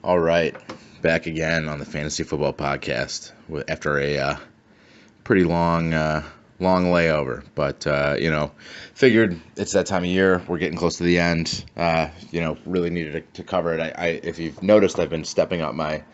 All right, back again on the Fantasy Football Podcast after a pretty long layover. But figured it's that time of year. We're getting close to the end. Really needed to cover it. If you've noticed, I've been stepping up my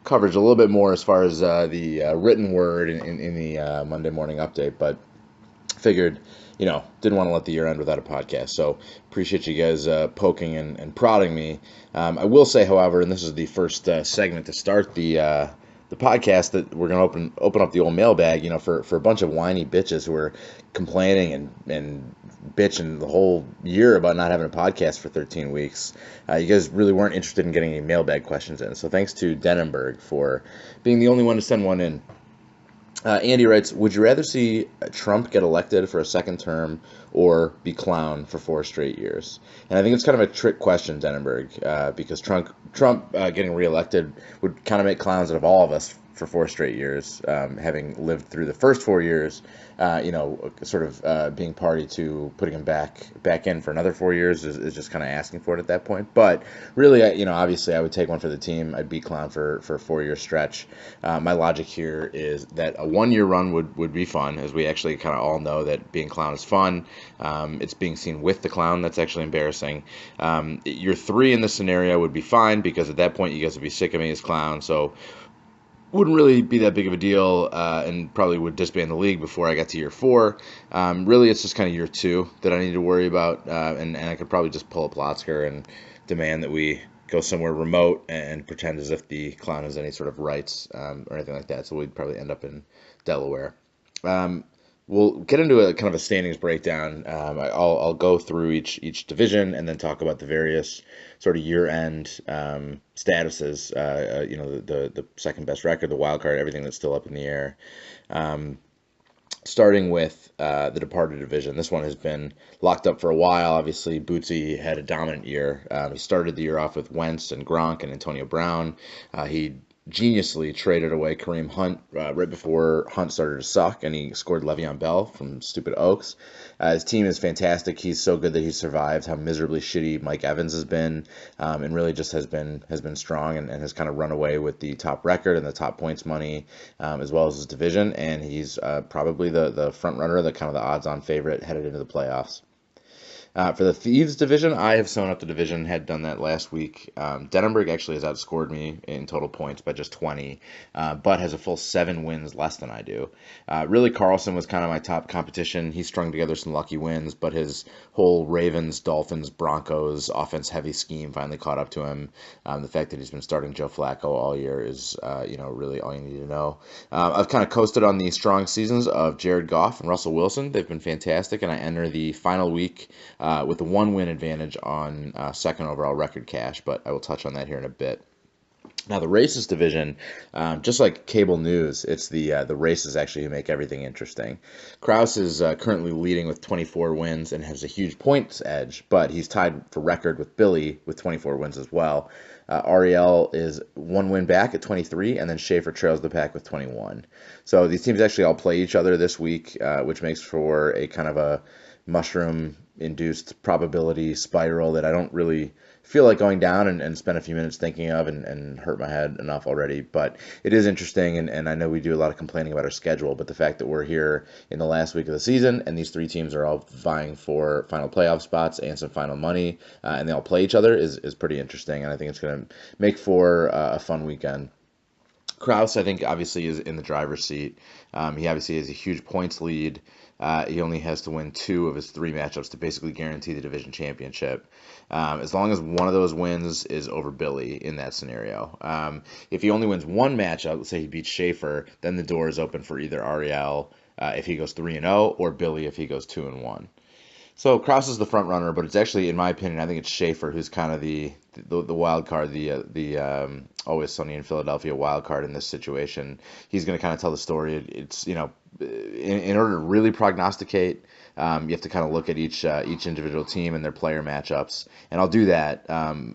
coverage a little bit more as far as the written word in the Monday morning update. But figured, didn't want to let the year end without a podcast. So appreciate you guys poking and prodding me. I will say, however, and this is the first segment to start the podcast, that we're going to open up the old mailbag, for a bunch of whiny bitches who are complaining and bitching the whole year about not having a podcast for 13 weeks. You guys really weren't interested in getting any mailbag questions in. So thanks to Denenberg for being the only one to send one in. Andy writes, would you rather see Trump get elected for a second term or be clown for 4 straight years? And I think it's kind of a trick question, Denenberg, because Trump getting reelected would kind of make clowns out of all of us for 4 straight years, having lived through the first 4 years, sort of being party to putting him back in for another 4 years is just kind of asking for it at that point. But really, obviously I would take one for the team. I'd be clown for a 4 year stretch. My logic here is that a 1 year run would be fun, as we actually kind of all know that being clown is fun. It's being seen with the clown that's actually embarrassing. Year three in this scenario would be fine, because at that point you guys would be sick of me as clown. So wouldn't really be that big of a deal, and probably would disband the league before I got to year four. Really, it's just kind of year two that I need to worry about, and I could probably just pull up Plotzker and demand that we go somewhere remote and pretend as if the clown has any sort of rights, or anything like that. So we'd probably end up in Delaware. Um, we'll get into a kind of a standings breakdown. I'll go through each division and then talk about the various sort of year-end statuses. The second best record, the wild card, everything that's still up in the air. Um, Starting with the Departed division. This one has been locked up for a while. Obviously, Bootsy had a dominant year. He started the year off with Wentz and Gronk and Antonio Brown. He geniusly traded away Kareem Hunt right before Hunt started to suck, and he scored Le'Veon Bell from stupid Oaks. His team is fantastic. He's so good that he survived how miserably shitty Mike Evans has been, and really just has been strong, and has kind of run away with the top record and the top points money, as well as his division. And he's probably the front runner, the kind of the odds-on favorite headed into the playoffs. For the Thieves division, I have sewn up the division, had done that last week. Denenberg actually has outscored me in total points by just 20, but has a full 7 wins less than I do. Really, Carlson was kind of my top competition. He strung together some lucky wins, but his whole Ravens, Dolphins, Broncos offense-heavy scheme finally caught up to him. The fact that he's been starting Joe Flacco all year is, really all you need to know. I've kind of coasted on the strong seasons of Jared Goff and Russell Wilson. They've been fantastic, and I enter the final week with a 1 win advantage on second overall record cash, but I will touch on that here in a bit. Now, the races division, just like cable news, it's the races actually who make everything interesting. Kraus is currently leading with 24 wins and has a huge points edge, but he's tied for record with Billy with 24 wins as well. Ariel is 1 win back at 23, and then Schaefer trails the pack with 21. So these teams actually all play each other this week, which makes for a kind of a mushroom-induced probability spiral that I don't really feel like going down and spend a few minutes thinking of and hurt my head enough already. But it is interesting, and I know we do a lot of complaining about our schedule, but the fact that we're here in the last week of the season and these three teams are all vying for final playoff spots and some final money, and they all play each other is pretty interesting, and I think it's going to make for a fun weekend. Kraus, I think, obviously is in the driver's seat. He obviously has a huge points lead. He only has to win 2 of his 3 matchups to basically guarantee the division championship. As long as one of those wins is over Billy in that scenario. If he only wins 1 matchup, let's say he beats Schaefer, then the door is open for either Ariel if he goes 3-0, or Billy if he goes 2-1. So Kraus is the front runner, but it's actually, in my opinion, I think it's Schaefer who's kind of the wild card, the Always Sunny in Philadelphia wild card in this situation. He's going to kind of tell the story. It's in order to really prognosticate, you have to kind of look at each individual team and their player matchups, and I'll do that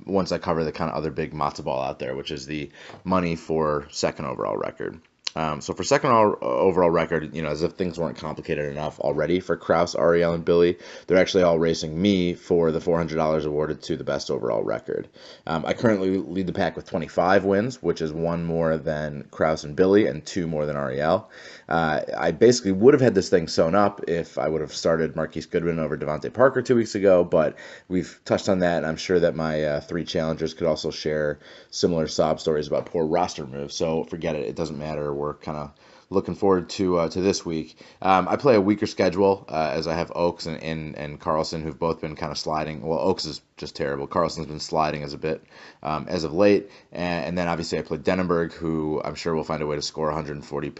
once I cover the kind of other big matzo ball out there, which is the money for second overall record. So for second overall record, as if things weren't complicated enough already for Kraus, Ariel, and Billy, they're actually all racing me for the $400 awarded to the best overall record. I currently lead the pack with 25 wins, which is one more than Kraus and Billy and two more than Ariel. I basically would have had this thing sewn up if I would have started Marquise Goodwin over Devontae Parker 2 weeks ago, but we've touched on that, and I'm sure that my three challengers could also share similar sob stories about poor roster moves. So forget it; it doesn't matter. We're kind of looking forward to this week. I play a weaker schedule as I have Oaks and Carlson, who've both been kind of sliding. Well, Oaks is just terrible. Carlson's been sliding as a bit as of late, and then obviously I play Denenberg, who I'm sure will find a way to score 140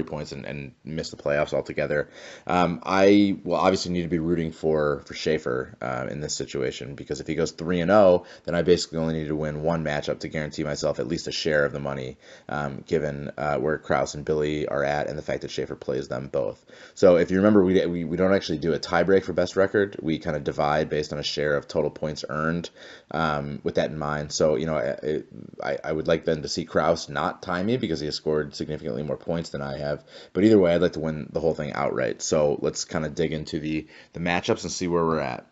points and miss the playoffs altogether. I will obviously need to be rooting for Schaefer in this situation, because if he goes 3-0, then I basically only need to win one matchup to guarantee myself at least a share of the money, given where Kraus and Billy are at and the fact that Schaefer plays them both. So if you remember, we don't actually do a tiebreak for best record. We kind of divide based on a share of total points earned, with that in mind. So, I would like then to see Kraus not tie me because he has scored significantly more points than I have. But either way, I'd like to win the whole thing outright. So let's kind of dig into the matchups and see where we're at.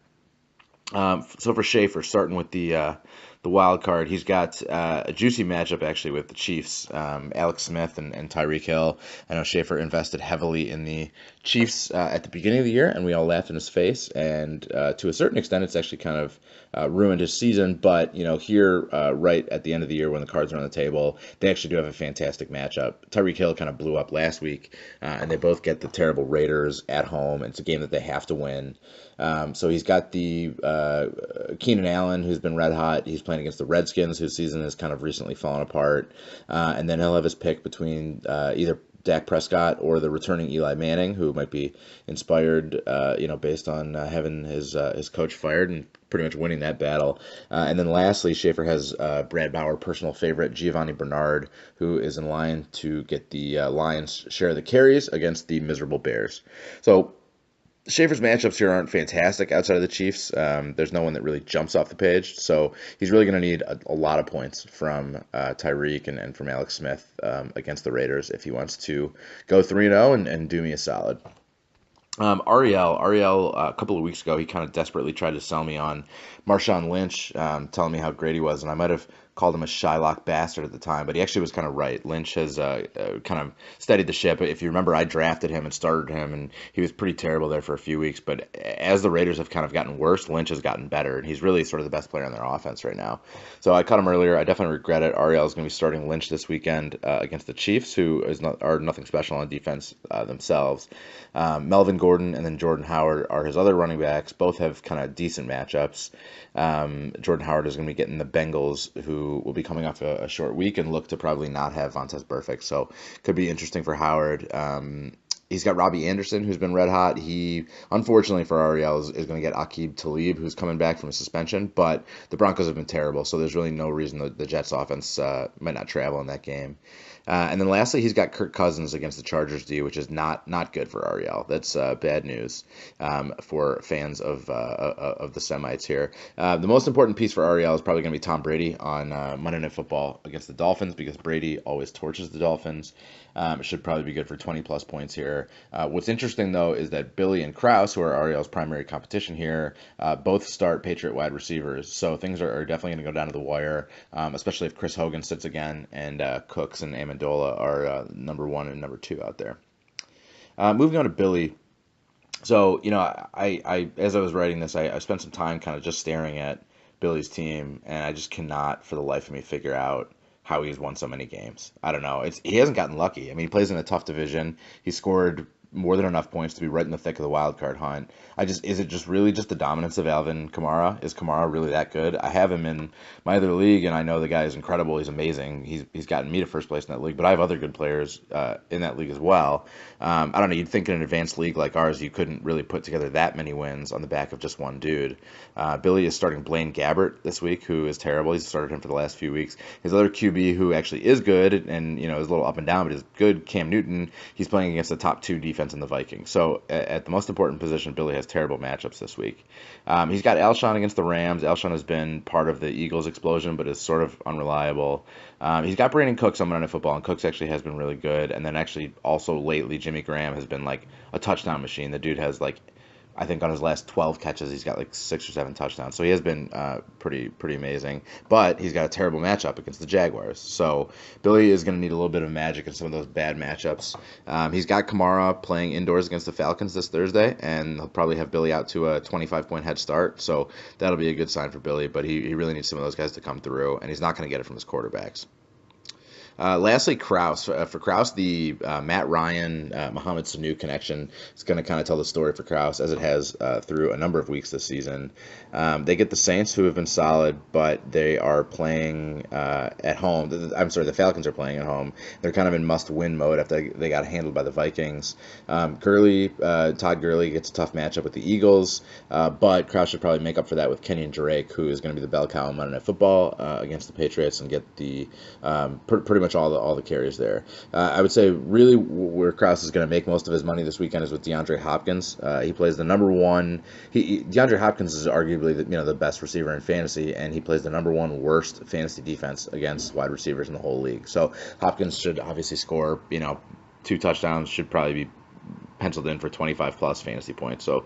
So for Schaefer, starting with the wild card, he's got a juicy matchup actually with the Chiefs, Alex Smith and Tyreek Hill. I know Schaefer invested heavily in the Chiefs at the beginning of the year, and we all laughed in his face. And to a certain extent, it's actually kind of ruined his season. But here right at the end of the year when the cards are on the table, they actually do have a fantastic matchup. Tyreek Hill kind of blew up last week, and they both get the terrible Raiders at home. And it's a game that they have to win. So he's got the Keenan Allen, who's been red hot. He's playing against the Redskins, whose season has kind of recently fallen apart. And then he'll have his pick between either Dak Prescott or the returning Eli Manning, who might be inspired, based on having his coach fired and pretty much winning that battle. And then lastly, Schaefer has Brad Bauer, personal favorite, Giovanni Bernard, who is in line to get the Lions' share of the carries against the miserable Bears. So Schaefer's matchups here aren't fantastic outside of the Chiefs. There's no one that really jumps off the page, so he's really going to need a lot of points from Tyreek and from Alex Smith against the Raiders if he wants to go 3-0 and do me a solid. Ariel, a couple of weeks ago, he kind of desperately tried to sell me on Marshawn Lynch, telling me how great he was, and I might have called him a Shylock bastard at the time, but he actually was kind of right. Lynch has kind of steadied the ship. If you remember, I drafted him and started him, and he was pretty terrible there for a few weeks, but as the Raiders have kind of gotten worse, Lynch has gotten better, and he's really sort of the best player on their offense right now. So I cut him earlier. I definitely regret it. Ariel is going to be starting Lynch this weekend against the Chiefs, who are nothing special on defense themselves. Melvin Gordon and then Jordan Howard are his other running backs. Both have kind of decent matchups. Jordan Howard is going to be getting the Bengals, who will be coming off a short week and look to probably not have Vontaze Burfict. So could be interesting for Howard. He's got Robbie Anderson, who's been red hot. He, unfortunately for Ariel, is going to get Aqib Talib, who's coming back from a suspension. But the Broncos have been terrible, so there's really no reason the Jets' offense might not travel in that game. And then lastly, he's got Kirk Cousins against the Chargers D, which is not good for Ariel. That's bad news for fans of the Semites here. The most important piece for Ariel is probably going to be Tom Brady on Monday Night Football against the Dolphins, because Brady always torches the Dolphins. It should probably be good for 20-plus points here. What's interesting, though, is that Billy and Kraus, who are Ariel's primary competition here, both start Patriot wide receivers. So things are definitely going to go down to the wire, especially if Chris Hogan sits again and Cooks and Amendola are number 1 and number 2 out there. Moving on to Billy. So, I as I was writing this, I spent some time kind of just staring at Billy's team, and I just cannot for the life of me figure out how he's won so many games. I don't know. He hasn't gotten lucky. I mean, he plays in a tough division. He scored more than enough points to be right in the thick of the wild card hunt. Is it just really just the dominance of Alvin Kamara? Is Kamara really that good? I have him in my other league, and I know the guy is incredible. He's amazing. He's gotten me to first place in that league, but I have other good players in that league as well. I don't know. You'd think in an advanced league like ours, you couldn't really put together that many wins on the back of just one dude. Billy is starting Blaine Gabbert this week, who is terrible. He's started him for the last few weeks. His other QB, who actually is good and is a little up and down, but is good, Cam Newton. He's playing against the top 2 defense defense in the Vikings. So at the most important position, Billy has terrible matchups this week. He's got Alshon against the Rams. Alshon has been part of the Eagles' explosion, but is sort of unreliable. He's got Brandon Cooks on Monday Night Football, and Cooks actually has been really good. And then actually also lately, Jimmy Graham has been like a touchdown machine. The dude has like, I think on his last 12 catches, he's got like 6 or 7 touchdowns. So he has been pretty amazing. But he's got a terrible matchup against the Jaguars. So Billy is going to need a little bit of magic in some of those bad matchups. He's got Kamara playing indoors against the Falcons this Thursday, and he'll probably have Billy out to a 25-point head start. So that'll be a good sign for Billy. But he really needs some of those guys to come through, and he's not going to get it from his quarterbacks. Lastly, Kraus. For Kraus, the Matt Ryan, Mohamed Sanu connection is going to kind of tell the story for Kraus, as it has through a number of weeks this season. They get the Saints, who have been solid, but they are playing at home. I'm sorry, the Falcons are playing at home. They're kind of in must-win mode after they got handled by the Vikings. Todd Gurley gets a tough matchup with the Eagles, but Kraus should probably make up for that with Kenyon Drake, who is going to be the bell cow on Monday Night Football against the Patriots, and get the pretty much all the carries there. I would say really where Kraus is going to make most of his money this weekend is with DeAndre Hopkins. He plays the number one. DeAndre Hopkins is arguably the best receiver in fantasy, and he plays the number one worst fantasy defense against wide receivers in the whole league. So Hopkins should obviously score 2 touchdowns. Should probably be penciled in for 25 plus fantasy points. So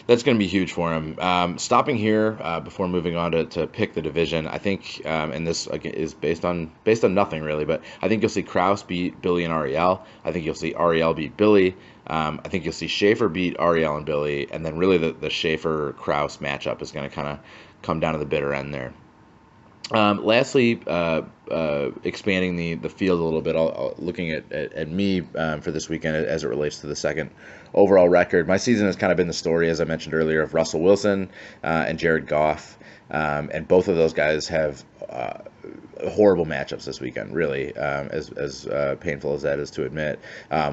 that's going to be huge for him. Stopping here before moving on to pick the division, I think, and this again is based on nothing really, but I think you'll see Kraus beat Billy and Ariel. I think you'll see Ariel beat Billy. I think you'll see Schaefer beat Ariel and Billy, and then really the Schaefer-Kraus matchup is going to kind of come down to the bitter end there. Lastly, expanding the field a little bit, looking at me for this weekend as it relates to the second overall record. My season has kind of been the story, as I mentioned earlier, of Russell Wilson and Jared Goff, and both of those guys have horrible matchups this weekend, really, as painful as that is to admit.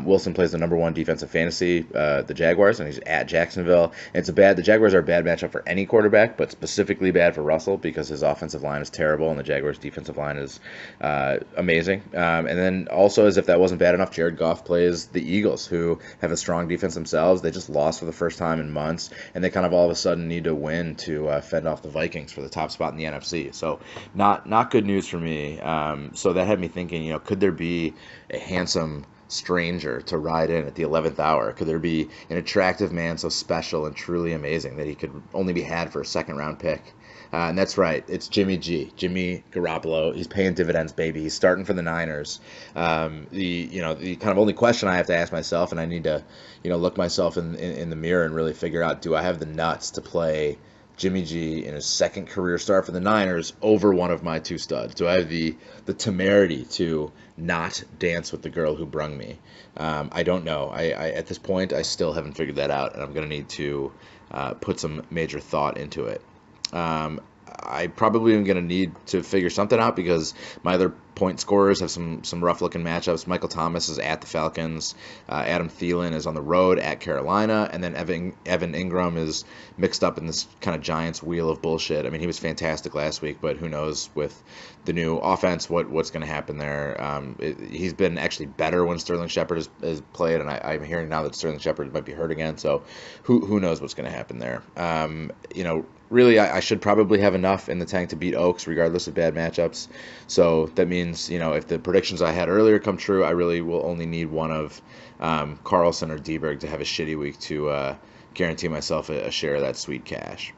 Wilson plays the number one defensive fantasy, the Jaguars, and he's at Jacksonville. And the Jaguars are a bad matchup for any quarterback, but specifically bad for Russell because his offensive line is terrible and the Jaguars' defensive line is amazing. And then also, as if that wasn't bad enough, Jared Goff plays the Eagles, who have a strong defense themselves. They just lost for the first time in months, and they kind of all of a sudden need to win to fend off the Vikings for the top spot in the NFC. So not good news for me. So that had me thinking, could there be a handsome stranger to ride in at the 11th hour? Could there be an attractive man so special and truly amazing that he could only be had for a second-round pick? And that's right, it's Jimmy Garoppolo. He's paying dividends, baby. He's starting for the Niners. The kind of only question I have to ask myself, and I need to, look myself in the mirror and really figure out, do I have the nuts to play Jimmy G in his second career start for the Niners over one of my 2 studs? Do I have the temerity to not dance with the girl who brung me? I don't know. I at this point, I still haven't figured that out, and I'm going to need to put some major thought into it. I probably am going to need to figure something out because my other point scorers have some rough-looking matchups. Michael Thomas is at the Falcons. Adam Thielen is on the road at Carolina. And then Evan Ingram is mixed up in this kind of Giants wheel of bullshit. I mean, he was fantastic last week, but who knows with the new offense what's going to happen there. He's been actually better when Sterling Shepard has played, and I'm hearing now that Sterling Shepard might be hurt again. So who knows what's going to happen there. Really, I should probably have enough in the tank to beat Oaks regardless of bad matchups. So that means, if the predictions I had earlier come true, I really will only need one of Carlson or Dieberg to have a shitty week to guarantee myself a share of that sweet cash.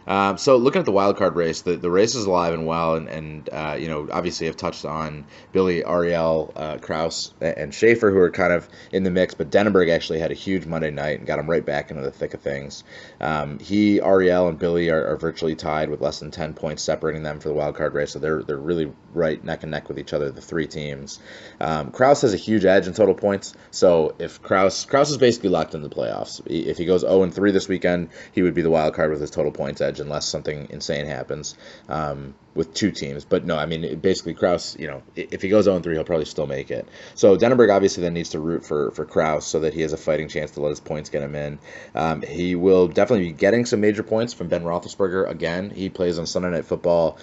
So looking at the wild card race, the race is alive and well, and obviously I've touched on Billy, Ariel, Kraus, and Schaefer, who are kind of in the mix, but Denenberg actually had a huge Monday night and got him right back into the thick of things. Ariel, and Billy are virtually tied with less than 10 points separating them for the wild card race, so they're really right neck and neck with each other, the 3 teams. Kraus has a huge edge in total points, so if Kraus is basically locked into the playoffs. If he goes 0-3 this weekend, he would be the wild card with his total points edge, unless something insane happens. with two teams. But no, I mean, basically Kraus, if he goes 0-3, he'll probably still make it. So Denenberg obviously then needs to root for Kraus so that he has a fighting chance to let his points get him in. He will definitely be getting some major points from Ben Roethlisberger again. He plays on Sunday Night Football.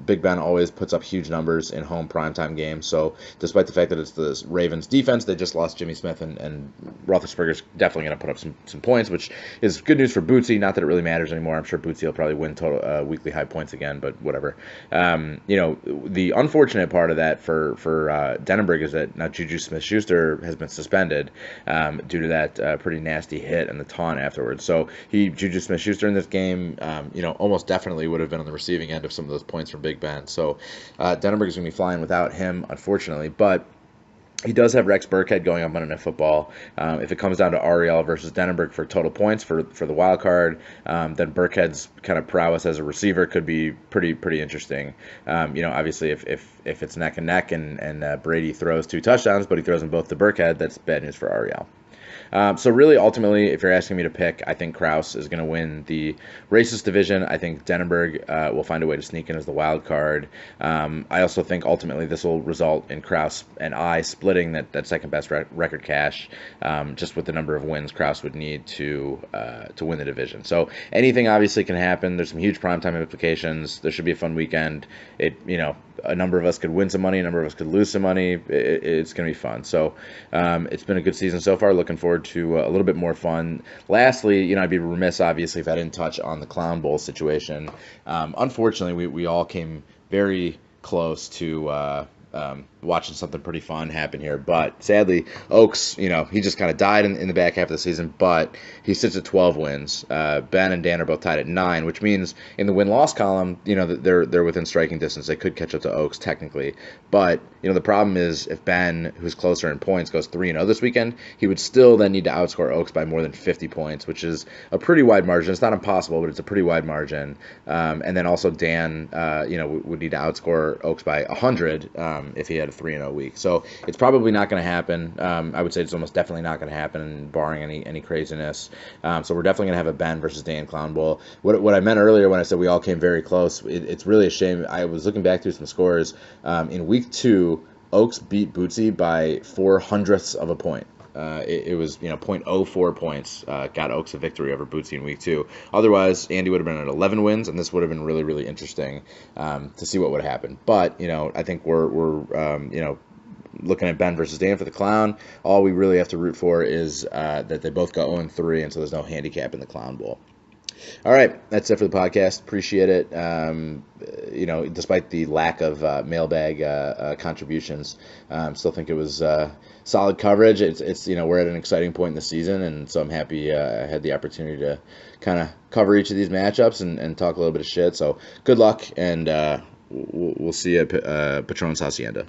Big Ben always puts up huge numbers in home primetime games. So despite the fact that it's the Ravens defense, they just lost Jimmy Smith, and Roethlisberger's definitely going to put up some points, which is good news for Bootsy. Not that it really matters anymore. I'm sure Bootsy will probably win total weekly high points again, but whatever. The unfortunate part of that for Denenberg is that now Juju Smith-Schuster has been suspended due to that pretty nasty hit and the taunt afterwards. So Juju Smith-Schuster in this game, almost definitely would have been on the receiving end of some of those points from Big Ben. So Denenberg is going to be flying without him, unfortunately, but he does have Rex Burkhead going on Monday Night Football. If it comes down to Ariel versus Denenberg for total points for the wild card, then Burkhead's kind of prowess as a receiver could be pretty interesting. Obviously if it's neck and neck and Brady throws 2 touchdowns, but he throws them both to Burkhead, that's bad news for Ariel. So really, ultimately, if you're asking me to pick, I think Kraus is going to win the racist division. I think Denenberg will find a way to sneak in as the wild card. I also think ultimately this will result in Kraus and I splitting that second best record cash, just with the number of wins Kraus would need to win the division. So anything obviously can happen. There's some huge primetime implications. There should be a fun weekend. A number of us could win some money, a number of us could lose some money. It's going to be fun. So it's been a good season so far. Looking forward to a little bit more fun. Lastly, I'd be remiss, obviously, if I didn't touch on the Clown Bowl situation. Unfortunately, we all came very close to watching something pretty fun happen here. But sadly, Oaks, he just kind of died in the back half of the season, but he sits at 12 wins. Ben and Dan are both tied at 9, which means in the win-loss column, they're within striking distance. They could catch up to Oaks technically. But, the problem is if Ben, who's closer in points, goes 3-0 this weekend, he would still then need to outscore Oaks by more than 50 points, which is a pretty wide margin. It's not impossible, but it's a pretty wide margin. And then also Dan, would need to outscore Oaks by 100 if he had a 3-0 week. So it's probably not going to happen. I would say it's almost definitely not going to happen, barring any craziness. So we're definitely going to have a Ben versus Dan Clown Bowl. What I meant earlier when I said we all came very close, it's really a shame. I was looking back through some scores. In week 2, Oaks beat Bootsy by 0.04 of a point. It was 0.04 points got Oaks a victory over Bootsy in week 2. Otherwise, Andy would have been at 11 wins, and this would have been really, really interesting to see what would have happened. But I think we're looking at Ben versus Dan for the Clown. All we really have to root for is that they both go 0-3, and so there's no handicap in the Clown Bowl. All right, that's it for the podcast. Appreciate it. Despite the lack of mailbag contributions, still think it was solid coverage. It's we're at an exciting point in the season, and so I'm happy I had the opportunity to kind of cover each of these matchups and talk a little bit of shit. So good luck, and we'll see you at Patron's Hacienda.